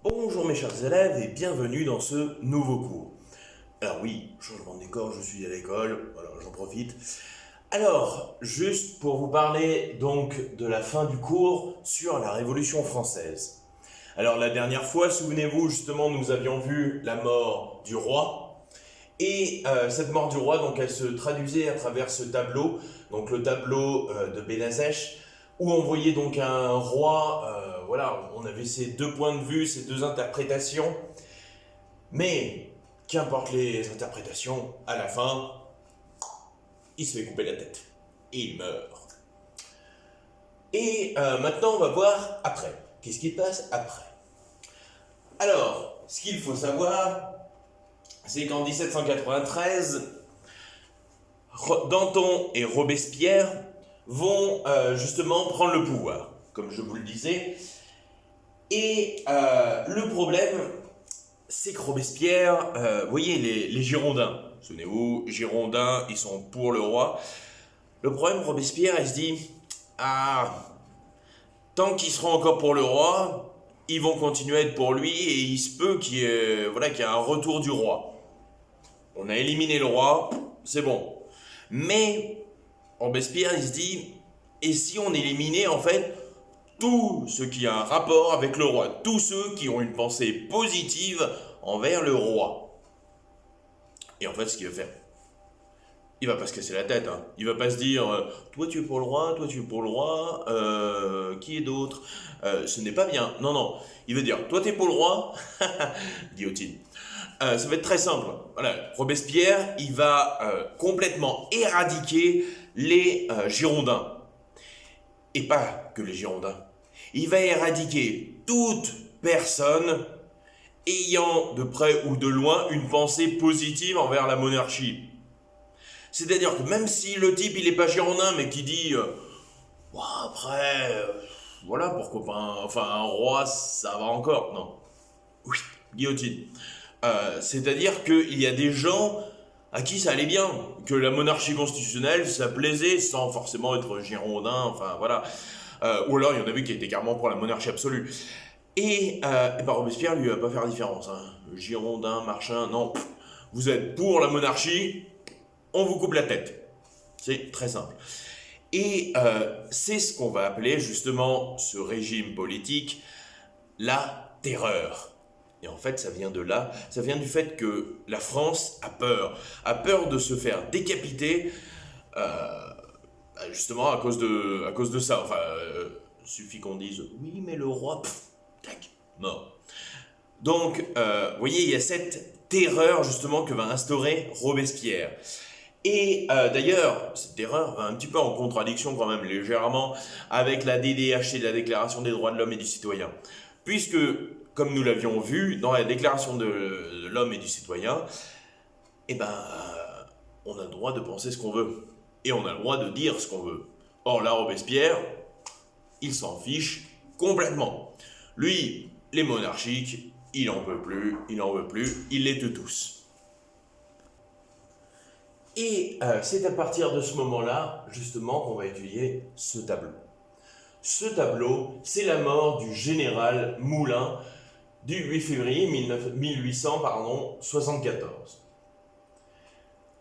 Bonjour mes chers élèves et bienvenue dans ce nouveau cours. Alors oui, changement de décor, je suis à l'école, voilà, j'en profite. Alors, juste pour vous parler donc de la fin du cours sur la Révolution française. Alors la dernière fois, souvenez-vous, justement, nous avions vu la mort du roi. Et cette mort du roi, donc elle se traduisait à travers ce tableau, donc le tableau de Benazèche, où on voyait donc un roi, voilà, on avait ces deux points de vue, ces deux interprétations, mais qu'importe les interprétations, à la fin, il se fait couper la tête. Et il meurt. Et maintenant, on va voir après. Qu'est-ce qui passe après? Alors, ce qu'il faut savoir, c'est qu'en 1793, Danton et Robespierre vont justement prendre le pouvoir, comme je vous le disais. Et le problème, c'est que Robespierre, vous voyez, les Girondins, souvenez-vous, Girondins, ils sont pour le roi. Le problème, Robespierre, il se dit, ah, tant qu'ils seront encore pour le roi, ils vont continuer à être pour lui et il se peut qu'il y ait un retour du roi. On a éliminé le roi, c'est bon. Mais Robespierre, il se dit, et si on éliminait en fait tout ce qui a un rapport avec le roi, tous ceux qui ont une pensée positive envers le roi. Et en fait, ce qu'il va faire, il va pas se casser la tête. Hein. Il va pas se dire, toi tu es pour le roi, toi tu es pour le roi, qui est d'autre. Ce n'est pas bien. Non, non. Il va dire, toi tu es pour le roi, guillotine. Ça va être très simple. Voilà. Robespierre, il va complètement éradiquer les Girondins. Et pas que les Girondins. Il va éradiquer toute personne ayant de près ou de loin une pensée positive envers la monarchie. C'est-à-dire que même si le type il est pas girondin mais qui dit ouah, après voilà pourquoi pas un roi ça va encore, non, oui, guillotine. C'est-à-dire qu'il y a des gens à qui ça allait bien, que la monarchie constitutionnelle ça plaisait sans forcément être girondin, enfin voilà. Ou alors il y en avait qui étaient carrément pour la monarchie absolue. Et ben Robespierre lui va pas faire la différence. Hein. Girondin, machin, non. Vous êtes pour la monarchie, on vous coupe la tête. C'est très simple. Et c'est ce qu'on va appeler justement ce régime politique la terreur. Et en fait, ça vient de là, ça vient du fait que la France a peur de se faire décapiter, justement à cause de ça. Enfin, suffit qu'on dise oui, mais le roi, tac, mort. Donc, vous voyez, il y a cette terreur justement que va instaurer Robespierre. Et d'ailleurs, cette terreur va un petit peu en contradiction quand même légèrement avec la DDHC, la Déclaration des droits de l'homme et du citoyen. Puisque, comme nous l'avions vu dans la Déclaration de l'homme et du citoyen, eh ben, on a le droit de penser ce qu'on veut. Et on a le droit de dire ce qu'on veut. Or là, Robespierre, il s'en fiche complètement. Lui, les monarchiques, il en peut plus, il en veut plus, il les tue tous. Et c'est à partir de ce moment-là, justement, qu'on va étudier ce tableau. Ce tableau, c'est la mort du général Moulin du 8 février 1874.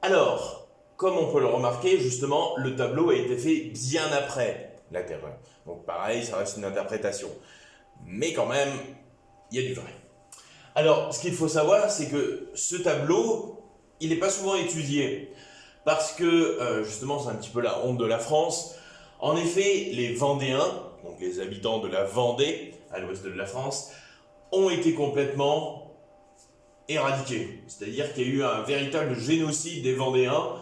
Alors, comme on peut le remarquer, justement, le tableau a été fait bien après la terreur. Donc pareil, ça reste une interprétation. Mais quand même, il y a du vrai. Alors, ce qu'il faut savoir, c'est que ce tableau, il n'est pas souvent étudié. Parce que, justement, c'est un petit peu la honte de la France. En effet, les Vendéens, donc les habitants de la Vendée, à l'ouest de la France, ont été complètement éradiqués. C'est-à-dire qu'il y a eu un véritable génocide des Vendéens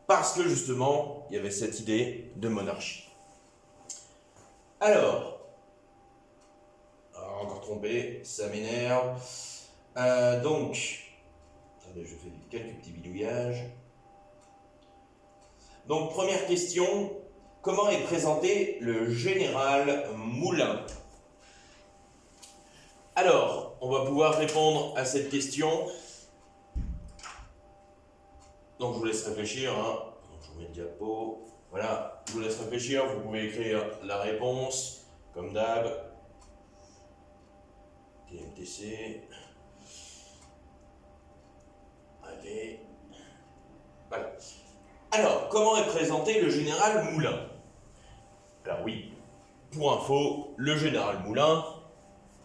parce que, justement, il y avait cette idée de monarchie. Alors encore trompé, ça m'énerve. Attendez, je fais quelques petits bidouillages. Donc, première question, comment est présenté le général Moulin? Alors, on va pouvoir répondre à cette question. Donc, je vous laisse réfléchir. Hein. Donc, je vous mets le diapo. Voilà, je vous laisse réfléchir. Vous pouvez écrire la réponse, comme d'hab. TMTC. Allez. Voilà. Alors, comment est présenté le général Moulin? Alors oui, pour info, le général Moulin,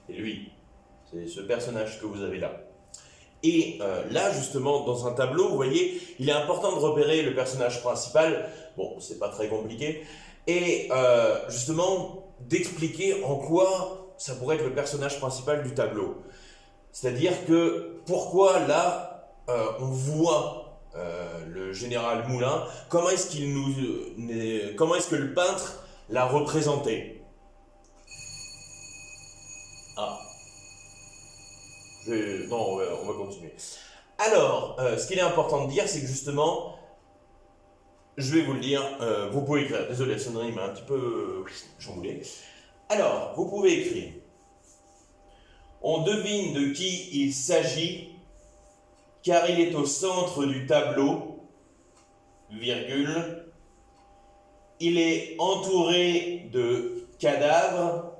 c'est lui. C'est ce personnage que vous avez là. Et là, justement, dans un tableau, vous voyez, il est important de repérer le personnage principal. Bon, c'est pas très compliqué. Et justement, d'expliquer en quoi ça pourrait être le personnage principal du tableau. C'est-à-dire que pourquoi là, on voit le général Moulin, comment est-ce comment est-ce que le peintre l'a représenté? Ah. Non, on va continuer. Alors, ce qu'il est important de dire, c'est que justement, je vais vous le dire, vous pouvez écrire, désolé, la sonnerie m'a un petit peu chamboulé. Alors, vous pouvez écrire. On devine de qui il s'agit, car il est au centre du tableau, virgule. Il est entouré de cadavres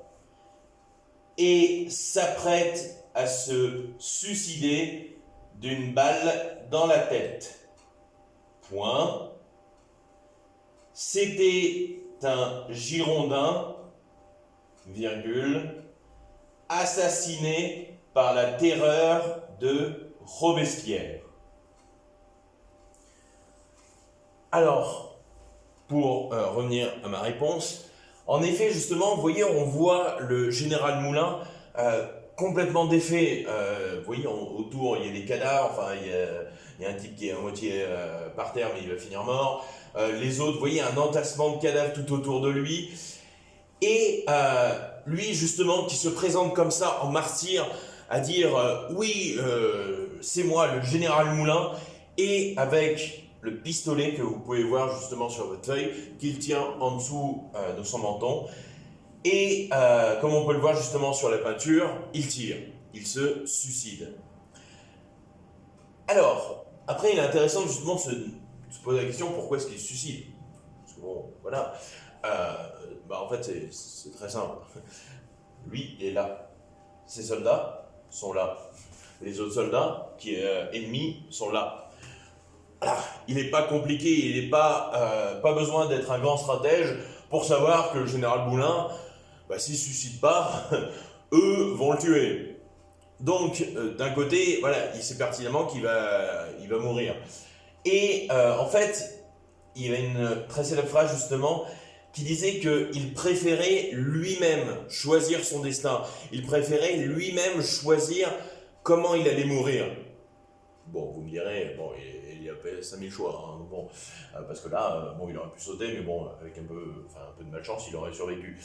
et s'apprête à se suicider d'une balle dans la tête. Point. C'était un Girondin, virgule, assassiné par la terreur de Robespierre. Alors, pour revenir à ma réponse, en effet, justement, vous voyez, on voit le général Moulin complètement défait. Vous voyez, autour, il y a des cadavres, enfin, il y a un type qui est à moitié par terre, mais il va finir mort. Les autres, vous voyez, un entassement de cadavres tout autour de lui. Et lui, justement, qui se présente comme ça en martyr, à dire oui, c'est moi, le général Moulin, et avec le pistolet que vous pouvez voir justement sur votre feuille, qu'il tient en dessous de son menton. Et comme on peut le voir justement sur la peinture, il tire, il se suicide. Alors, après, il est intéressant justement de se poser la question pourquoi est-ce qu'il se suicide? Parce que bon, voilà. En fait, c'est très simple. Lui, il est là. Ses soldats sont là. Les autres soldats qui ennemis sont là. Voilà. Il n'est pas compliqué, il n'est pas besoin d'être un grand stratège pour savoir que le général Moulin, s'il ne se suicide pas, eux vont le tuer. Donc, d'un côté, voilà, il sait pertinemment qu'il va mourir. Et en fait, il y a une très célèbre phrase justement qui disait qu'il préférait lui-même choisir son destin. Il préférait lui-même choisir comment il allait mourir. Bon, vous me direz, bon, il y a 5000 choix, hein, bon, parce que là, il aurait pu sauter, mais bon, avec un peu de malchance, il aurait survécu.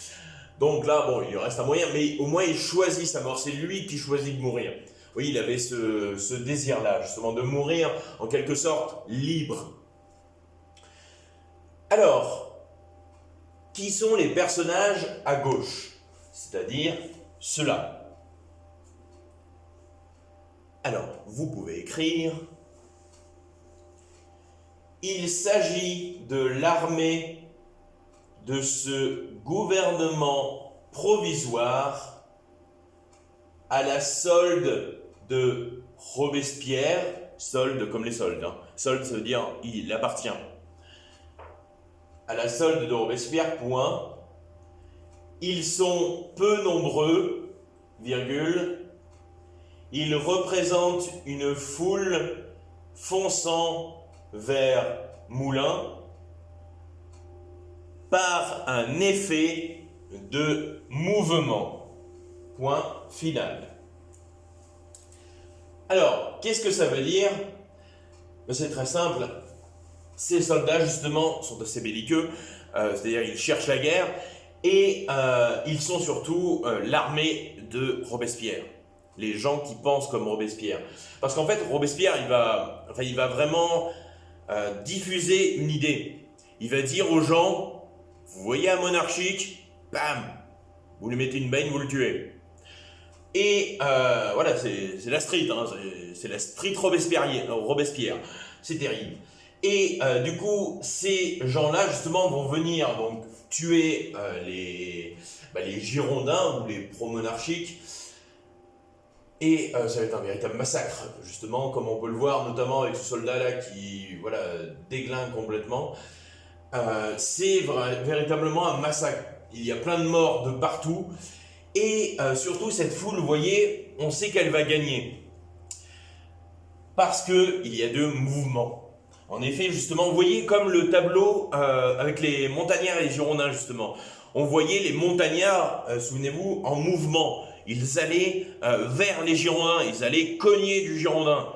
Donc là, bon, il lui reste un moyen, mais au moins il choisit sa mort, c'est lui qui choisit de mourir. Oui, il avait ce désir-là, justement, de mourir en quelque sorte libre. Alors, qui sont les personnages à gauche? C'est-à-dire ceux-là. Alors, vous pouvez écrire. Il s'agit de l'armée de ce gouvernement provisoire à la solde de Robespierre, solde comme les soldes, hein. Solde, ça veut dire il appartient. À la solde de Robespierre, point. Ils sont peu nombreux, virgule. Ils représentent une foule fonçant vers Moulin par un effet de mouvement. Point final. Alors, qu'est-ce que ça veut dire? C'est très simple. Ces soldats, justement, sont assez belliqueux, c'est-à-dire ils cherchent la guerre, et ils sont surtout l'armée de Robespierre. Les gens qui pensent comme Robespierre. Parce qu'en fait, Robespierre, il va vraiment diffuser une idée. Il va dire aux gens, vous voyez un monarchique, bam, vous lui mettez une baigne, vous le tuez. Et voilà, c'est la street, hein, c'est la street Robespierre. C'est terrible. Et du coup, ces gens-là, justement, vont venir donc tuer les Girondins ou les pro-monarchiques Et ça va être un véritable massacre, justement, comme on peut le voir, notamment avec ce soldat-là qui, voilà, déglingue complètement. C'est véritablement un massacre. Il y a plein de morts de partout. Et surtout, cette foule, vous voyez, on sait qu'elle va gagner. Parce qu'il y a deux mouvements. En effet, justement, vous voyez comme le tableau avec les montagnards et les Girondins, justement. On voyait les montagnards, souvenez-vous, en mouvement. Ils allaient vers les Girondins, ils allaient cogner du Girondin.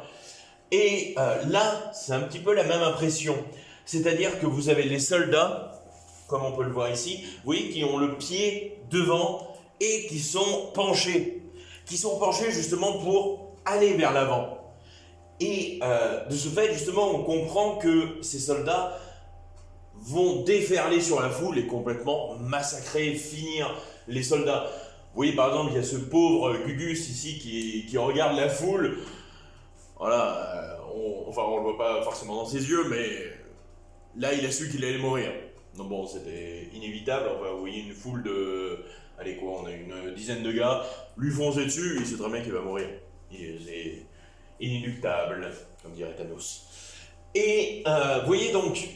Et là, c'est un petit peu la même impression. C'est-à-dire que vous avez les soldats, comme on peut le voir ici, vous voyez, qui ont le pied devant et qui sont penchés. Qui sont penchés justement pour aller vers l'avant. Et de ce fait, justement, on comprend que ces soldats vont déferler sur la foule et complètement massacrer, finir les soldats. Vous voyez, par exemple, il y a ce pauvre Gugus ici qui regarde la foule. Voilà, on le voit pas forcément dans ses yeux, mais là, il a su qu'il allait mourir. Donc bon, c'était inévitable. Enfin, vous voyez une foule de... Allez quoi, on a une dizaine de gars, lui foncer dessus, il sait très bien qu'il va mourir. C'est inéluctable, comme dirait Thanos. Et vous voyez donc,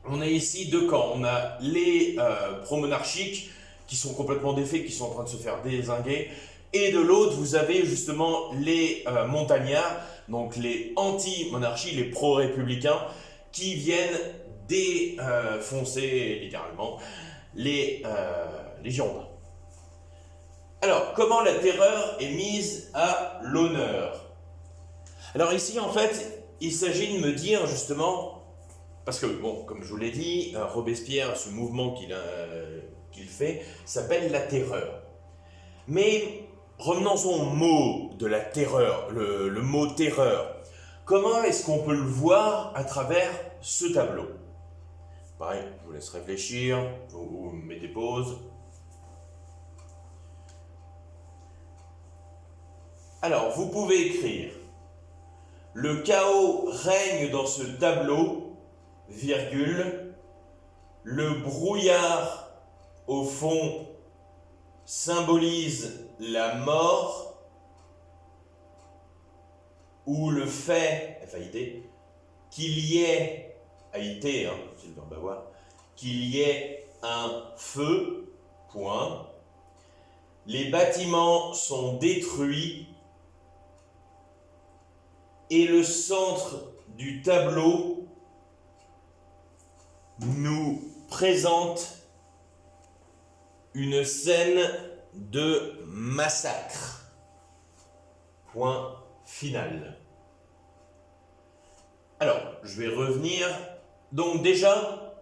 on a ici deux camps. On a les pro-monarchiques qui sont complètement défaits, qui sont en train de se faire dézinguer. Et de l'autre, vous avez justement les montagnards, donc les anti-monarchies, les pro-républicains, qui viennent défoncer littéralement les Girondins. Alors, comment la terreur est mise à l'honneur? Alors ici, en fait, il s'agit de me dire justement, parce que, bon, comme je vous l'ai dit, Robespierre, ce mouvement qu'il fait, s'appelle la terreur. Mais revenons au mot de la terreur, le mot terreur. Comment est-ce qu'on peut le voir à travers ce tableau? Pareil, je vous laisse réfléchir, vous mettez pause. Alors, vous pouvez écrire « Le chaos règne dans ce tableau, virgule, le brouillard au fond symbolise la mort ou le fait, FAIT, qu'il y ait, AIT, c'est le verbe avoir, qu'il y ait un feu, point. Les bâtiments sont détruits et le centre du tableau nous présente une scène de massacre. Point final. Alors, je vais revenir. Donc déjà,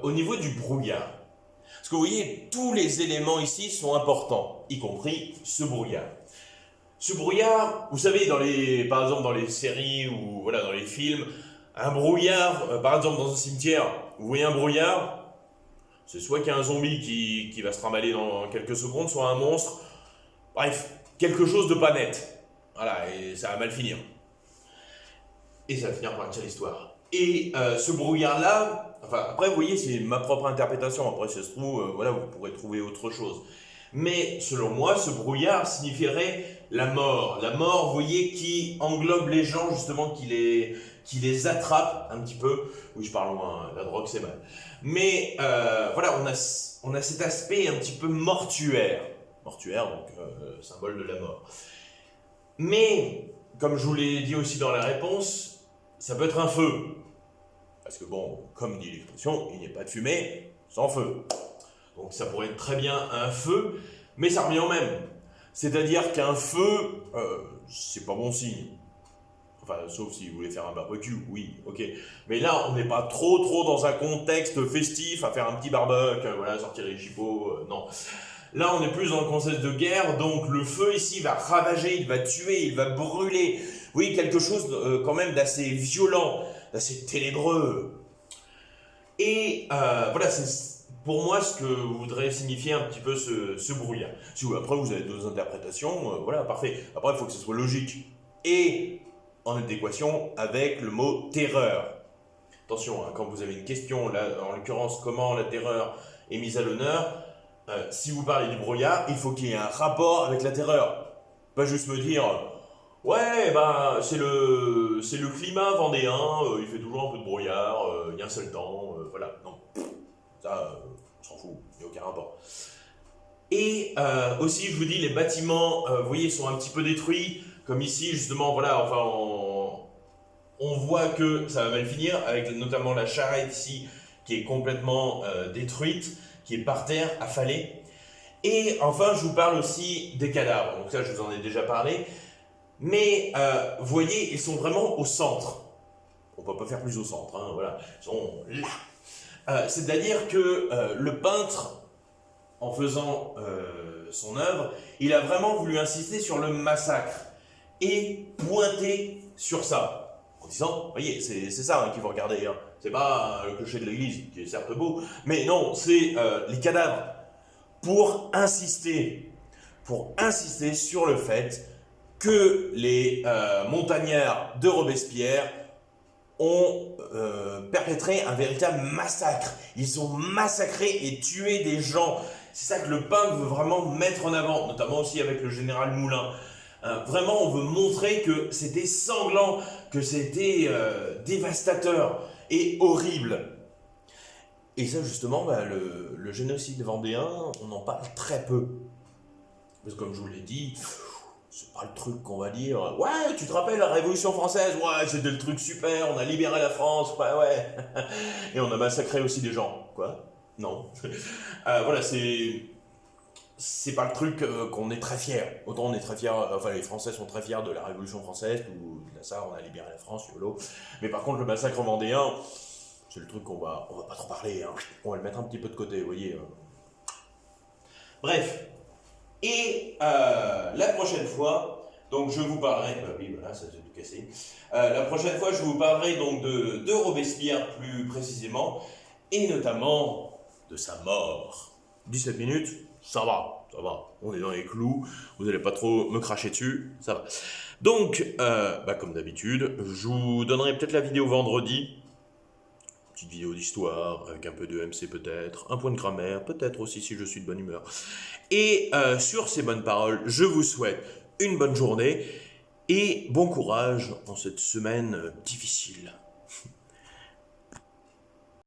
au niveau du brouillard. Parce que vous voyez, tous les éléments ici sont importants, y compris ce brouillard. Ce brouillard, vous savez, par exemple dans les séries ou voilà, dans les films, un brouillard, par exemple dans un cimetière, vous voyez un brouillard, c'est soit qu'il y a un zombie qui va se trimballer dans quelques secondes, soit un monstre. Bref, quelque chose de pas net. Voilà, et ça va mal finir. Et ça va finir par une seule histoire. Et ce brouillard-là, enfin, après, vous voyez, c'est ma propre interprétation. Après, si ça se trouve, voilà, vous pourrez trouver autre chose. Mais selon moi, ce brouillard signifierait la mort. La mort, vous voyez, qui englobe les gens, justement, qui les attrape un petit peu. Oui, je parle loin, la drogue, c'est mal. Mais voilà, on a cet aspect un petit peu mortuaire. Mortuaire, donc symbole de la mort. Mais, comme je vous l'ai dit aussi dans la réponse, ça peut être un feu. Parce que bon, comme dit l'expression, il n'y a pas de fumée sans feu. Donc ça pourrait être très bien un feu, mais ça revient au même. C'est-à-dire qu'un feu, c'est pas bon signe. Enfin, sauf si vous voulez faire un barbecue, oui, ok. Mais là, on n'est pas trop dans un contexte festif, à faire un petit barbecue, voilà, sortir les gigots, non. Là, on est plus dans le contexte de guerre, donc le feu ici va ravager, il va tuer, il va brûler. Oui, quelque chose quand même d'assez violent, d'assez ténébreux. Et voilà, c'est pour moi ce que voudrait signifier un petit peu ce brouillard. Si après vous avez d'autres interprétations, voilà, parfait. Après, il faut que ce soit logique et en adéquation avec le mot terreur. Attention, quand vous avez une question, là, en l'occurrence, comment la terreur est mise à l'honneur, si vous parlez du brouillard, il faut qu'il y ait un rapport avec la terreur. Pas juste me dire, ouais, ben, c'est le climat vendéen, il fait toujours un peu de brouillard, il y a un seul temps, voilà. Non, ça, on s'en fout, il n'y a aucun rapport. Et aussi, je vous dis, les bâtiments, vous voyez, sont un petit peu détruits, comme ici, justement, voilà, enfin, on voit que ça va mal finir, avec notamment la charrette ici, qui est complètement détruite, qui est par terre, affalée. Et enfin, je vous parle aussi des cadavres. Donc ça, je vous en ai déjà parlé. Mais vous voyez, ils sont vraiment au centre. On ne peut pas faire plus au centre, hein, voilà. Ils sont là. C'est-à-dire que le peintre, en faisant son œuvre, il a vraiment voulu insister sur le massacre et pointer sur ça. En disant, voyez, c'est ça qu'il faut regarder. Hein. C'est pas le clocher de l'église, qui est certes beau, mais non, c'est les cadavres. Pour insister sur le fait que les montagnards de Robespierre ont perpétré un véritable massacre. Ils ont massacré et tué des gens. C'est ça que le peintre veut vraiment mettre en avant, notamment aussi avec le général Moulin. Vraiment, on veut montrer que c'était sanglant, que c'était dévastateur et horrible. Et ça, justement, bah, le génocide vendéen, on en parle très peu. Parce que comme je vous l'ai dit, c'est pas le truc qu'on va dire. Ouais, tu te rappelles la Révolution française? Ouais, c'était le truc super, on a libéré la France, ouais, ouais. Et on a massacré aussi des gens. Quoi? Non. Voilà, c'est pas le truc qu'on est très fier. Autant on est très fier, enfin les Français sont très fiers de la Révolution française, où ça, on a libéré la France, YOLO. Mais par contre, le massacre vendéen, c'est le truc on va pas trop parler, hein. On va le mettre un petit peu de côté, vous voyez. Bref. Et la prochaine fois, donc je vous parlerai, oui voilà, ça s'est tout cassé. La prochaine fois, je vous parlerai donc de Robespierre plus précisément, et notamment de sa mort. 17 minutes, ça va, on est dans les clous, vous n'allez pas trop me cracher dessus, ça va. Donc, comme d'habitude, je vous donnerai peut-être la vidéo vendredi, petite vidéo d'histoire, avec un peu de MC peut-être, un point de grammaire, peut-être aussi si je suis de bonne humeur. Et sur ces bonnes paroles, je vous souhaite une bonne journée et bon courage en cette semaine difficile.